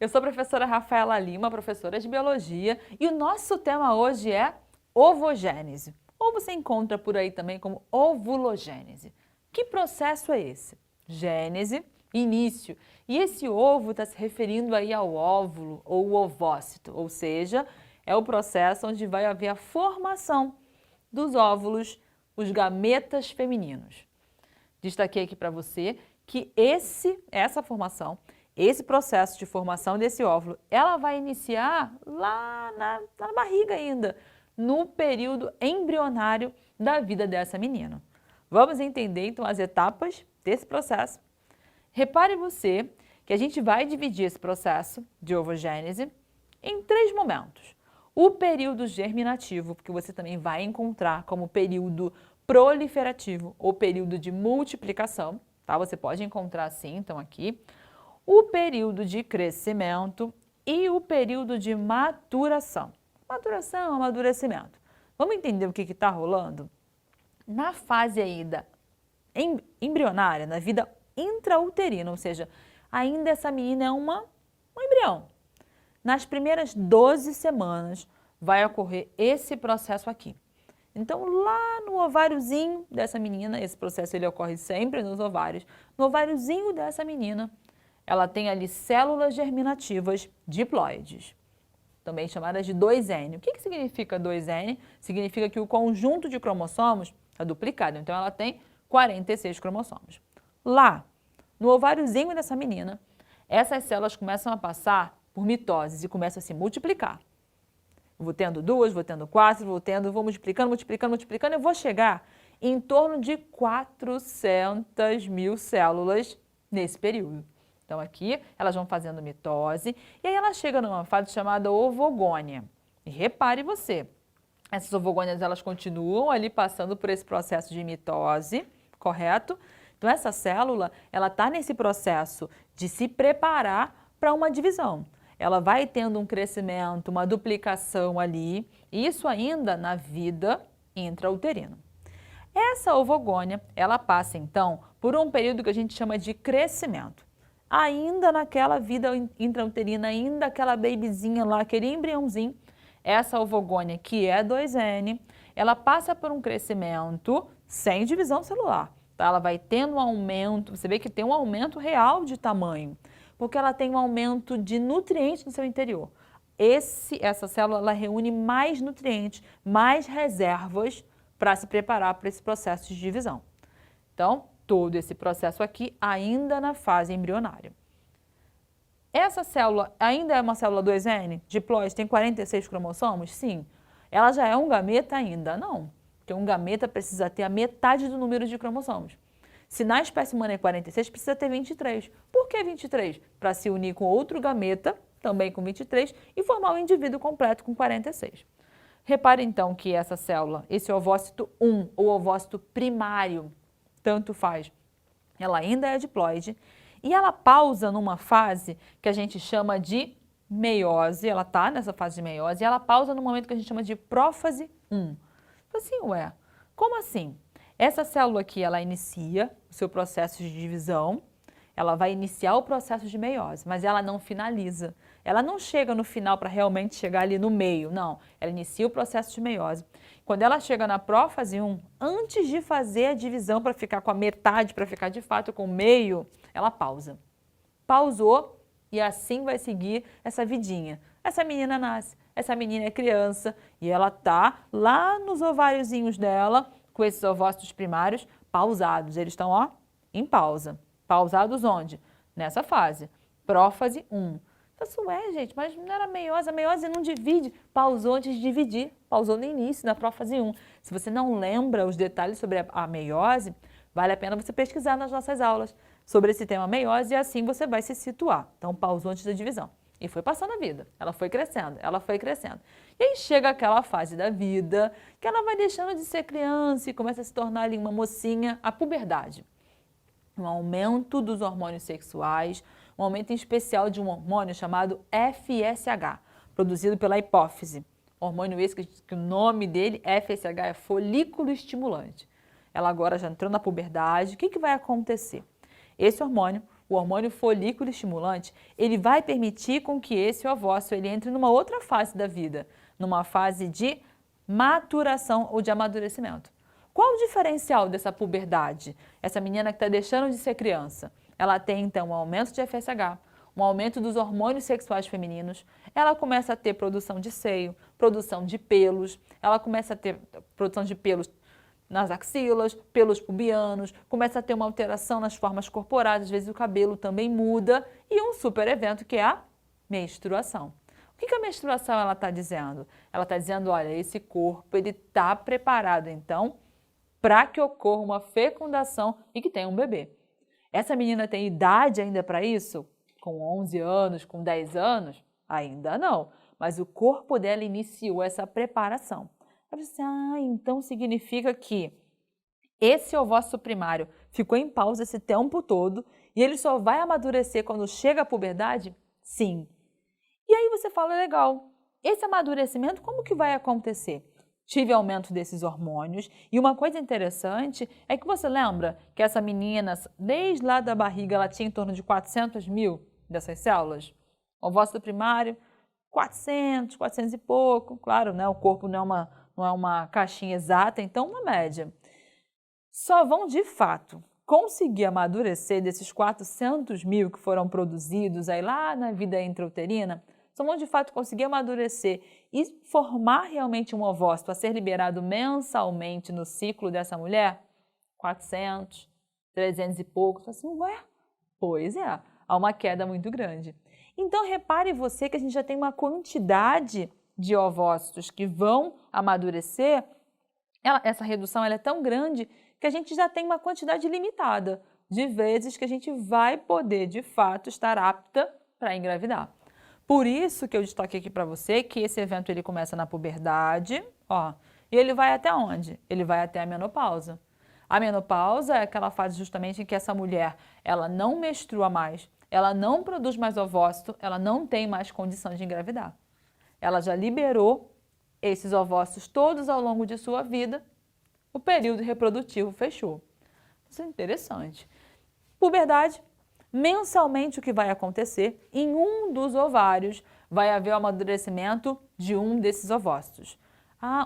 Eu sou a professora Rafaela Lima, professora de Biologia, e o nosso tema hoje é ovogênese, ou você encontra por aí também como ovulogênese. Que processo é esse? Gênese, início, e esse ovo está se referindo aí ao óvulo ou ovócito, ou seja, é o processo onde vai haver a formação dos óvulos, os gametas femininos. Destaquei aqui para você que essa formação, esse processo de formação desse óvulo, ela vai iniciar lá na barriga ainda, no período embrionário da vida dessa menina. Vamos entender então as etapas desse processo. Repare você que a gente vai dividir esse processo de ovogênese em 3 momentos. O período germinativo, porque você também vai encontrar como período proliferativo ou período de multiplicação, tá? Você pode encontrar assim, então aqui. O período de crescimento e o período de maturação. Maturação, amadurecimento. Vamos entender o que está rolando? Na fase aí embrionária, na vida intrauterina, ou seja, ainda essa menina é um embrião. Nas primeiras 12 semanas vai ocorrer esse processo aqui. Então, lá no ováriozinho dessa menina, esse processo ele ocorre sempre nos ovários, no ováriozinho dessa menina, ela tem ali células germinativas diploides, também chamadas de 2N. O que significa 2N? Significa que o conjunto de cromossomos é duplicado, então ela tem 46 cromossomos. Lá, no ováriozinho dessa menina, essas células começam a passar por mitose e começam a se multiplicar. Eu vou tendo 2, vou tendo 4, vou multiplicando, eu vou chegar em torno de 400 mil células nesse período. Então aqui elas vão fazendo mitose e aí ela chega numa fase chamada ovogônia. E repare você, essas ovogônias elas continuam ali passando por esse processo de mitose, correto? Então essa célula, ela está nesse processo de se preparar para uma divisão. Ela vai tendo um crescimento, uma duplicação ali, isso ainda na vida intrauterina. Essa ovogônia, ela passa então por um período que a gente chama de crescimento. Ainda naquela vida intrauterina, ainda aquela babyzinha lá, aquele embriãozinho, essa ovogônia que é 2N, ela passa por um crescimento sem divisão celular. Tá? Ela vai tendo um aumento, você vê que tem um aumento real de tamanho, porque ela tem um aumento de nutrientes no seu interior. Essa célula ela reúne mais nutrientes, mais reservas para se preparar para esse processo de divisão. Então, todo esse processo aqui ainda na fase embrionária. Essa célula ainda é uma célula 2N, diploide, tem 46 cromossomos? Sim. Ela já é um gameta ainda? Não, porque um gameta precisa ter a metade do número de cromossomos. Se na espécie humana é 46, precisa ter 23. Por que 23? Para se unir com outro gameta, também com 23, e formar um indivíduo completo com 46. Repare então que essa célula, esse ovócito 1 ou ovócito primário, tanto faz, ela ainda é diploide e ela pausa numa fase que a gente chama de meiose, ela está nessa fase de meiose e ela pausa no momento que a gente chama de prófase 1. Então assim, ué, como assim? Essa célula aqui, ela inicia o seu processo de divisão, ela vai iniciar o processo de meiose, mas ela não finaliza. Ela não chega no final para realmente chegar ali no meio, não. Ela inicia o processo de meiose. Quando ela chega na prófase 1, antes de fazer a divisão para ficar com a metade, para ficar de fato com o meio, ela pausa. Pausou e assim vai seguir essa vidinha. Essa menina nasce, essa menina é criança e ela tá lá nos ováriozinhos dela, com esses ovócitos primários pausados. Eles estão, ó, em pausa. Pausados onde? Nessa fase. Prófase 1. Então, assim, ué, gente, mas não era meiose, a meiose não divide. Pausou antes de dividir, pausou no início, na prófase 1. Se você não lembra os detalhes sobre a meiose, vale a pena você pesquisar nas nossas aulas sobre esse tema meiose e assim você vai se situar. Então, pausou antes da divisão. E foi passando a vida, ela foi crescendo, ela foi crescendo. E aí chega aquela fase da vida que ela vai deixando de ser criança e começa a se tornar ali uma mocinha, a puberdade. Um aumento dos hormônios sexuais, um aumento em especial de um hormônio chamado FSH, produzido pela hipófise. Hormônio esse que o nome dele, FSH, é folículo estimulante. Ela agora já entrou na puberdade, o que vai acontecer? Esse hormônio o hormônio folículo estimulante, ele vai permitir com que esse ovócito ele entre numa outra fase da vida, numa fase de maturação ou de amadurecimento. Qual o diferencial dessa puberdade? Essa menina que está deixando de ser criança, ela tem então um aumento de FSH, um aumento dos hormônios sexuais femininos, ela começa a ter produção de seio, produção de pelos, ela começa a ter produção de pelos nas axilas, pelos pubianos, começa a ter uma alteração nas formas corporais, às vezes o cabelo também muda, e um super evento que é a menstruação. O que a menstruação ela está dizendo? Ela está dizendo, olha, esse corpo ele está preparado então para que ocorra uma fecundação e que tenha um bebê. Essa menina tem idade ainda para isso? Com 11 anos, com 10 anos? Ainda não, mas o corpo dela iniciou essa preparação. Aí você, então significa que esse ovócito primário ficou em pausa esse tempo todo e ele só vai amadurecer quando chega a puberdade? Sim. E aí você fala, legal, esse amadurecimento como que vai acontecer? Tive aumento desses hormônios e uma coisa interessante é que você lembra que essa menina, desde lá da barriga, ela tinha em torno de 400 mil dessas células? O ovócito primário, 400, 400 e pouco, claro, né? O corpo não é uma caixinha exata, então uma média. Só vão, de fato, conseguir amadurecer desses 400 mil que foram produzidos aí lá na vida intrauterina, só vão, de fato, conseguir amadurecer e formar realmente um ovócito a ser liberado mensalmente no ciclo dessa mulher? 400, 300 e pouco. Assim, ué? Pois é, há uma queda muito grande. Então, repare você que a gente já tem uma quantidade de ovócitos que vão amadurecer, essa redução ela é tão grande que a gente já tem uma quantidade limitada de vezes que a gente vai poder, de fato, estar apta para engravidar. Por isso que eu destaquei aqui para você que esse evento ele começa na puberdade, e ele vai até onde? Ele vai até a menopausa. A menopausa é aquela fase justamente em que essa mulher ela não menstrua mais, ela não produz mais ovócito, ela não tem mais condição de engravidar. Ela já liberou esses ovócitos todos ao longo de sua vida, o período reprodutivo fechou. Isso é interessante. Puberdade, mensalmente o que vai acontecer, em um dos ovários vai haver o amadurecimento de um desses ovócitos.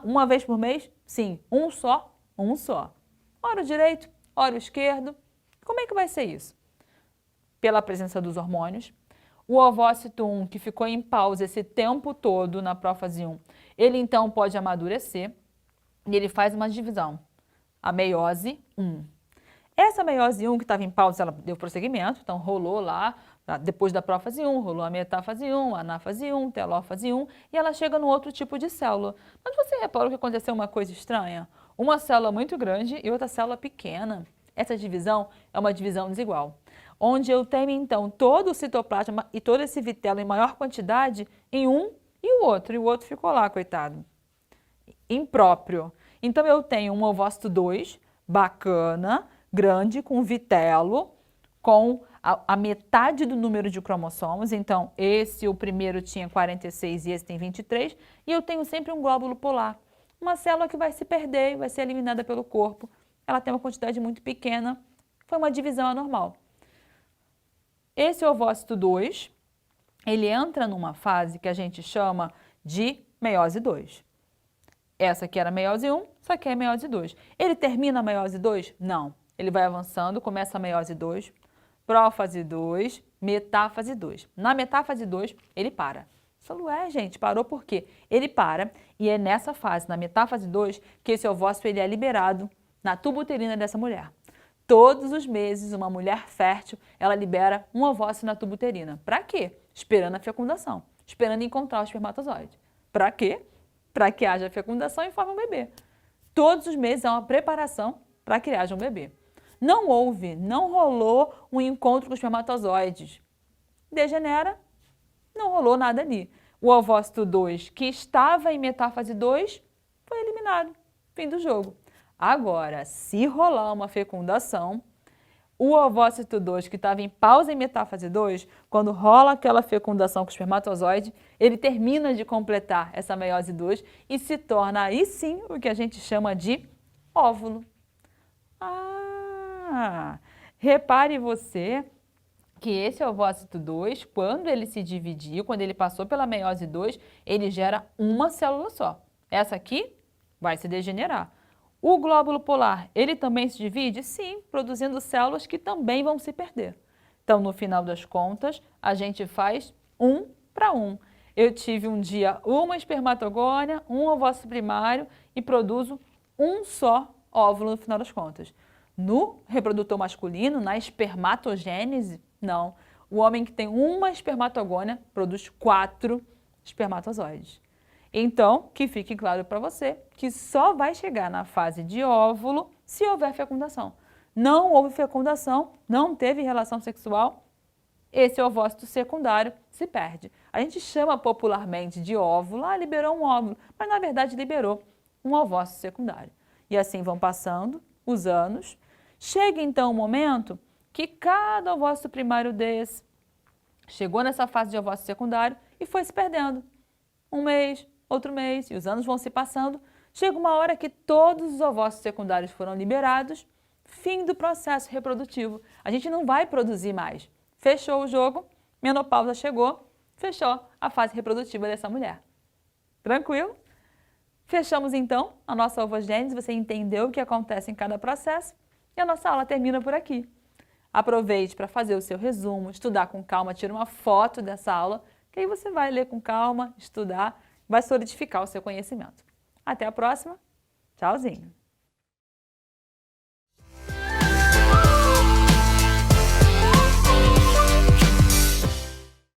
Uma vez por mês? Sim, um só. Ora o direito, ora o esquerdo. Como é que vai ser isso? Pela presença dos hormônios. O ovócito 1, que ficou em pausa esse tempo todo na prófase 1, ele então pode amadurecer e ele faz uma divisão, a meiose 1. Essa meiose 1 que estava em pausa, ela deu prosseguimento, então rolou lá, depois da prófase 1, rolou a metáfase 1, a anáfase 1, telófase 1, e ela chega no outro tipo de célula. Mas você reparou que aconteceu uma coisa estranha? Uma célula muito grande e outra célula pequena. Essa divisão é uma divisão desigual, onde eu tenho então todo o citoplasma e todo esse vitelo em maior quantidade em um e o outro ficou lá, coitado, impróprio. Então eu tenho um ovócito 2, bacana, grande, com vitelo, com a metade do número de cromossomos, então o primeiro tinha 46 e esse tem 23, e eu tenho sempre um glóbulo polar, uma célula que vai se perder, vai ser eliminada pelo corpo, ela tem uma quantidade muito pequena, foi uma divisão anormal. Esse ovócito 2, ele entra numa fase que a gente chama de meiose 2. Essa aqui era a meiose 1, essa aqui é a meiose 2. Ele termina a meiose 2? Não. Ele vai avançando, começa a meiose 2, prófase 2, metáfase 2. Na metáfase 2, ele para. Você falou, gente, parou por quê? Ele para e é nessa fase, na metáfase 2, que esse ovócito ele é liberado na tuba uterina dessa mulher. Todos os meses, uma mulher fértil, ela libera um ovócito na tuba uterina. Para quê? Esperando a fecundação, esperando encontrar o espermatozoide. Para quê? Para que haja fecundação e forme um bebê. Todos os meses é uma preparação para que haja um bebê. Não rolou um encontro com os espermatozoides. Degenera, não rolou nada ali. O ovócito 2, que estava em metáfase 2, foi eliminado. Fim do jogo. Agora, se rolar uma fecundação, o ovócito 2, que estava em pausa em metáfase 2, quando rola aquela fecundação com o espermatozoide, ele termina de completar essa meiose 2 e se torna aí sim o que a gente chama de óvulo. Repare você que esse ovócito 2, quando ele se dividiu, quando ele passou pela meiose 2, ele gera uma célula só. Essa aqui vai se degenerar. O glóbulo polar, ele também se divide? Sim, produzindo células que também vão se perder. Então, no final das contas, a gente faz 1 para 1. Eu tive um dia uma espermatogônia, um ovócito primário e produzo um só óvulo no final das contas. No reprodutor masculino, na espermatogênese, não. O homem que tem uma espermatogônia produz 4 espermatozoides. Então, que fique claro para você que só vai chegar na fase de óvulo se houver fecundação. Não houve fecundação, não teve relação sexual, esse ovócito secundário se perde. A gente chama popularmente de óvulo, liberou um óvulo, mas na verdade liberou um ovócito secundário. E assim vão passando os anos. Chega então o momento que cada ovócito primário desse chegou nessa fase de ovócito secundário e foi se perdendo. Um mês, outro mês, e os anos vão se passando. Chega uma hora que todos os ovócitos secundários foram liberados, fim do processo reprodutivo. A gente não vai produzir mais. Fechou o jogo, menopausa chegou, fechou a fase reprodutiva dessa mulher. Tranquilo? Fechamos então a nossa ovogênese, você entendeu o que acontece em cada processo e a nossa aula termina por aqui. Aproveite para fazer o seu resumo, estudar com calma, tira uma foto dessa aula, que aí você vai ler com calma, estudar, vai solidificar o seu conhecimento. Até a próxima, tchauzinho!